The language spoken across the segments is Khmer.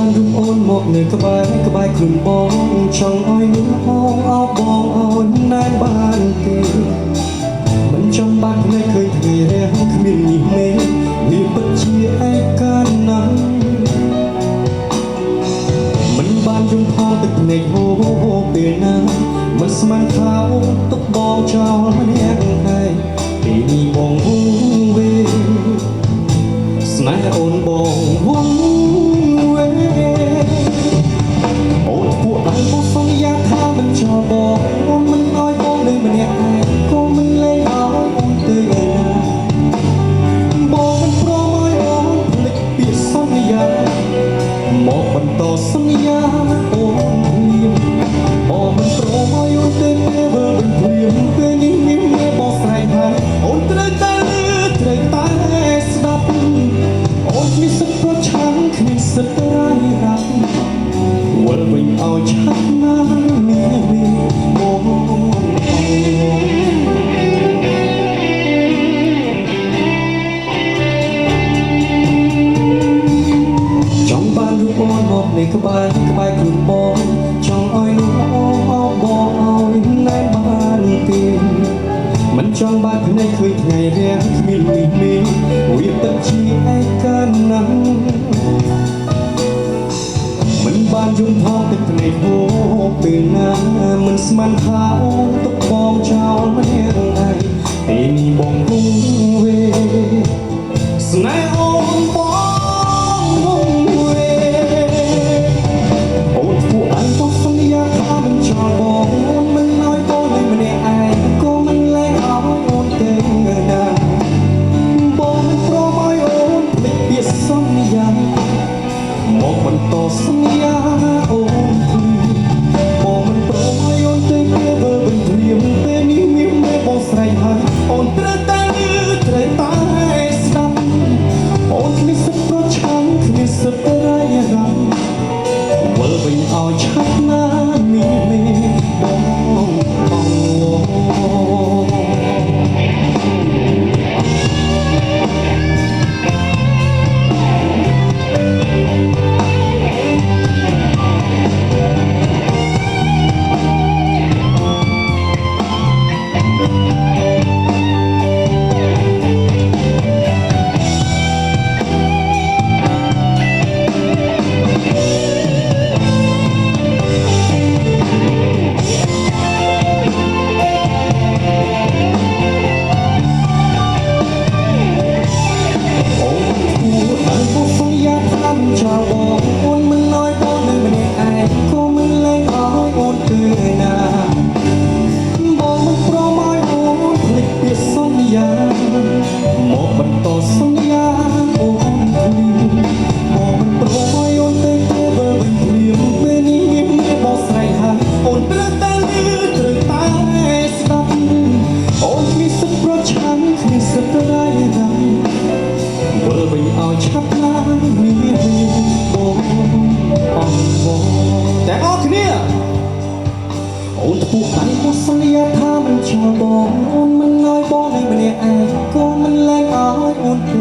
បានរូបអូនមកនៅក្បែរខ្លួនបងចង់ឲ្យនឹងហោអោបបងឲ្យណែនបានទេមិនចង់បានភ្នែកឃើញថ្ងៃរាំងគ្មាននេះមេវាពិតជាឯកាណាស់មិនបានយំផងទឹកភ្នែកហូរពេលណាមិនស្មានថាអូនទុកបងចោលម្នាក់ឯងពេលនេះបងវង្វេងស្នេហ៍អូនបងវង្វេងអូនពួកដៃបងសន្យាថាមិនចោលបងអូនមិនឲ្យបងនៅម្នាក់ឯងក៏មិនលែងឲ្យអូនទៅឯណាបងមិនព្រមឲ្យអូនភ្លេចពាក្យសន្យាមកបន្តសន្យាអូនភ្លាមបងមិនព្រមឲ្យអូនទៅពេលវិលភ្លាមពេលនេះមានមេបងស្រែកហើយអូនត្រូវតែត្រូវតែស្ដាប់អូនមានសិទ្ធិប្រឆាំងគ្មានសិទ្ធិរាយរ៉ាប់វិលវិញឲ្យឆាប់ណាមានបងចង់បានរូបអូនមកនៅក្បែរខ្លួនបងចង់ឲ្យនោះអូនអបបងឲ្យណែនបានទេមិនចង់បានភ្នែកឃើញថ្ងៃរាំងគ្មាននេះមេវាពិតជាឯកាណាស់មិនបានយំផងទឹកភ្នែកហូរពេលណាមិនស្មានថាអូនទុកបងចោលម្នាក់ឯងពេលនេះបងវង្វេងស្នេហ៍អូនបងវង្វេងអូនពួកឯងបងសន្យាថាមិនចោលបងអូនមិនឲ្យបងនៅម្នាក់ឯងក៏មិនលែងឲ្យអូនទៅណាបងមិនព្រមឲ្យអូនភ្លេចពាក្យសន្យាមកបន្តសន្យាអូនភ្លាមបងមិនព្រមឲ្យអូនទៅពេលវិលភ្លាមពេលនេះមានមេបងស្រែកហើយអូនត្រូវតែស្ដាប់អូនគ្មានសិទ្ធិប្រឆាំងគ្មានសិទ្ធិរាយរ៉ាំវិលវិញឲ្យឆាប់ណាមានមេបងមកបន្តសន្យាអូនភ្លាមបងមិនព្រមឲ្យអូនទៅពេលវិលភ្លាមពេលនេះមានមេបងស្រែកហើយអូនត្រូវតែស្ដាប់អូនមានសិទ្ធិប្រឆាំងគ្មានសិទ្ធិរាយរ៉ាំវិលវិញឲ្យឆាប់ណាមានបងតែអរគ្នាអូនពួកឯងមកសន្យាថាមិនចោលបងអូនមិនឲ្យបងនៅម្នាក់ឯងក៏មិនលែងឲ្យអូនទៅ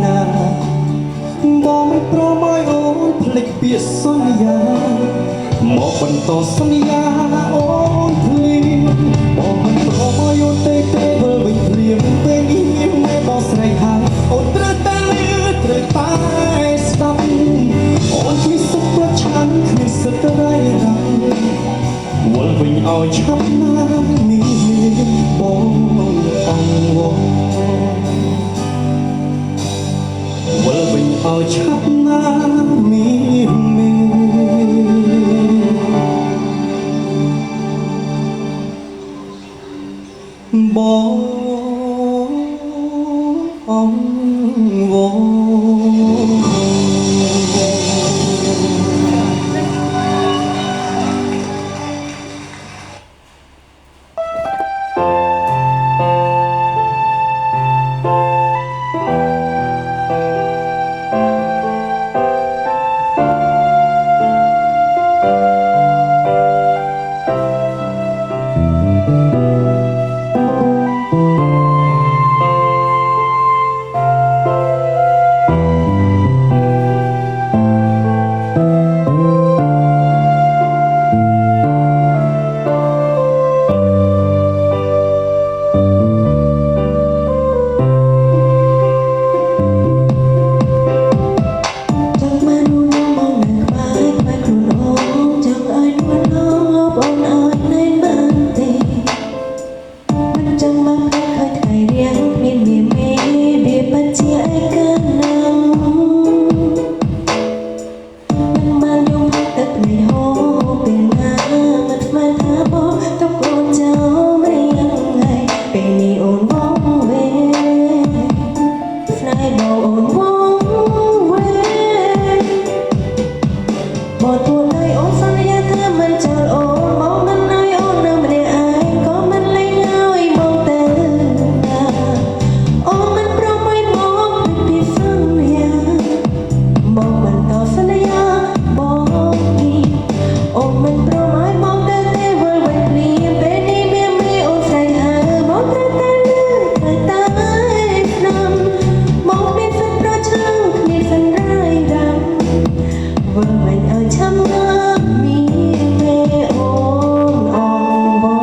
ណាបងមិនព្រមឲ្យអូនភ្លេចពាក្យសន្យាមកបន្តសន្យាអូនភ្លាមបងមិនព្រមឲ្យអូនទៅពេលវិលវិញភ្លាមពេលនេះមានមេបងស្រែកហើយអូនត្រូវតែស្ដាប់អូនគ្មានសិទ្ធិប្រឆាំងគ្មានសិទ្ធិរាយរ៉ាំវិលវិញឲ្យឆាប់ណាមានបងវិលវិញឲ្យឆាប់ណាមាន vừa mình ở trăm ngã mi mê ôm ôm bố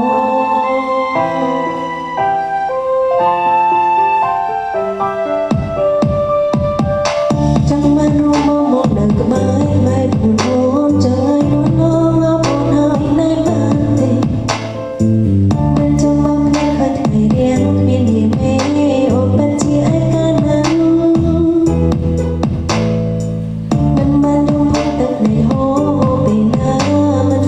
trong màn ru mơ một đời cứ mãi mãi buồn buồn chẳng ai muốn ngó ngó buồn hơi nay ban tình bên trong mong nghe khơi thời đen miên hiểm mê ôm bên chia ai ca nắng mình mang trong vòng tập này hô tình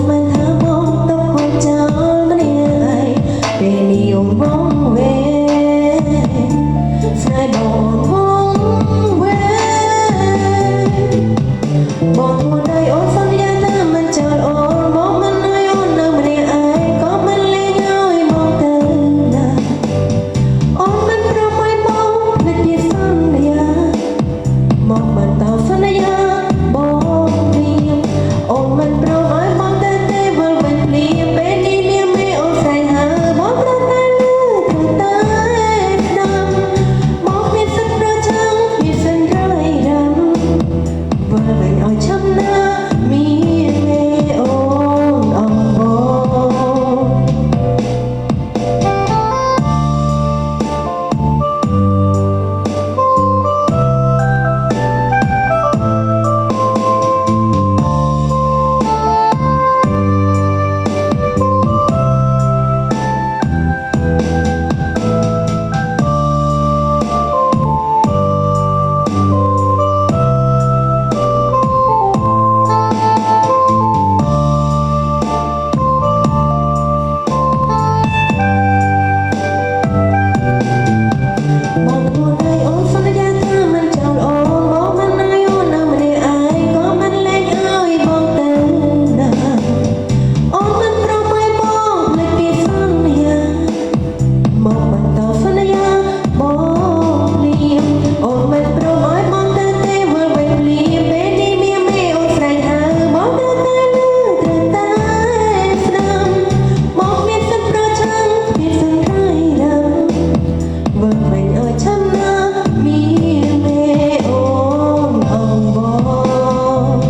mình thả bóng tóc hôn cho nó đi ai về đi ôm bóng về phải bỏ bóng về bỏ thua đây ôn phân gia ta mình chờ ôn bóng mình ơi ôn nợ mình ai có mình lấy nhau mong từ nào ôn mình pro mai bóng mình biết phân ya mong mình tao phân ya bóng đi ôn mình pro mai bóng tên tê vơi mình đi bên đi miên mê ôn phải hờ bóng ra tay lư từ tay nằm bóng biết phân pro trắng biết phân rơi đắng vừa mình ở trong na mi mê ôn ôm bóng mong buồn đây ôn phân gia ta mình chào ôn bóng mình ai ôn nào mình ai có mình lên ơi bóng tên nào ôn mình pro mai bóng mình biết phân ya mong mình tao phân ya bóng liêm ôn mình pro mai bóng tên tê vừa mình liêm bên đi miên mê ôn phải hờ bóng ra tay lư từ tay nằm bóng biết phân pro trắng biết phân rơi đắng vừa mình ở trong na mi mê ôm ôm bóng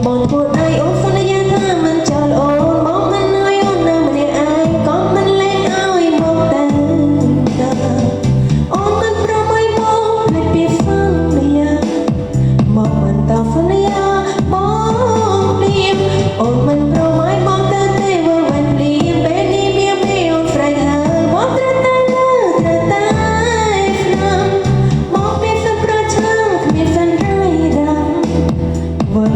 bọn buồn ai ôm phân gia ta mình chờ ôm bóng mình ơi ôm nào mình ai có mình lên ơi bóng tên nào ôm mình pro mai bóng mình biết phân ya mong mình tao phân ya bóng liêm ôm mình pro mai bóng tên tê vừa mình liêm bên đi miên mê ôm phải hờ bóng ra tay lư từ tay nằm bóng biết phân pro trắng biết phân rơi đắng vừa